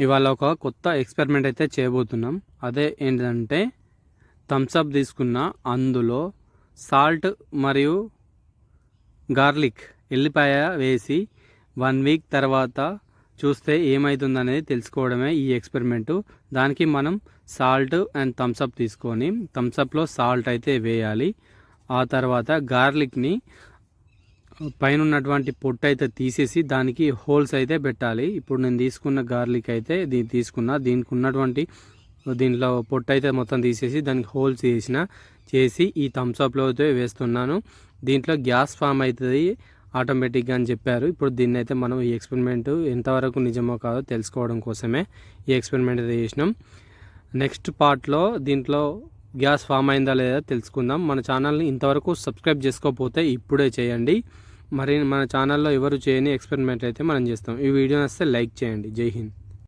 ఇవాళ ఒక కొత్త ఎక్స్పెరిమెంట్ అయితే చేయబోతున్నాం. అదే ఏంటంటే థమ్స్అప్ తీసుకున్న అందులో సాల్ట్ మరియు గార్లిక్ ఎల్లిపాయ వేసి 1 వీక్ తర్వాత చూస్తే ఏమవుతుందనేది తెలుసుకోవడమే ఈ ఎక్స్పెరిమెంటు. దానికి మనం సాల్ట్ అండ్ థమ్స్అప్ తీసుకొని థమ్స్అప్లో సాల్ట్ అయితే వేయాలి. ఆ తర్వాత గార్లిక్ని పైన ఉన్నటువంటి పొట్టు అయితే తీసేసి దానికి హోల్స్ అయితే పెట్టాలి. ఇప్పుడు నేను తీసుకున్న గార్లిక్ అయితే దీనికి ఉన్నటువంటి దీంట్లో పొట్టు అయితే మొత్తం తీసేసి దానికి హోల్స్ చేసి ఈ థమ్స్అప్లో అయితే వేస్తున్నాను. దీంట్లో గ్యాస్ ఫామ్ అవుతుంది ఆటోమేటిక్గా అని చెప్పారు. ఇప్పుడు దీన్ని అయితే మనం ఈ ఎక్స్పెరిమెంట్ ఎంతవరకు నిజమో కాదో తెలుసుకోవడం కోసమే ఈ ఎక్స్పెరిమెంట్ అయితే చేసినాం. నెక్స్ట్ పార్ట్లో దీంట్లో గ్యాస్ ఫామ్ అయిందా లేదా తెలుసుకుందాం. మన ఛానల్ని ఇంతవరకు సబ్స్క్రైబ్ చేసుకోకపోతే ఇప్పుడే చేయండి. మరి మన ఛానల్లో ఎవరు చేయని ఎక్స్పెరిమెంట్ అయితే మనం చేస్తాం. ఈ వీడియో నచ్చితే లైక్ చేయండి. జై హింద్.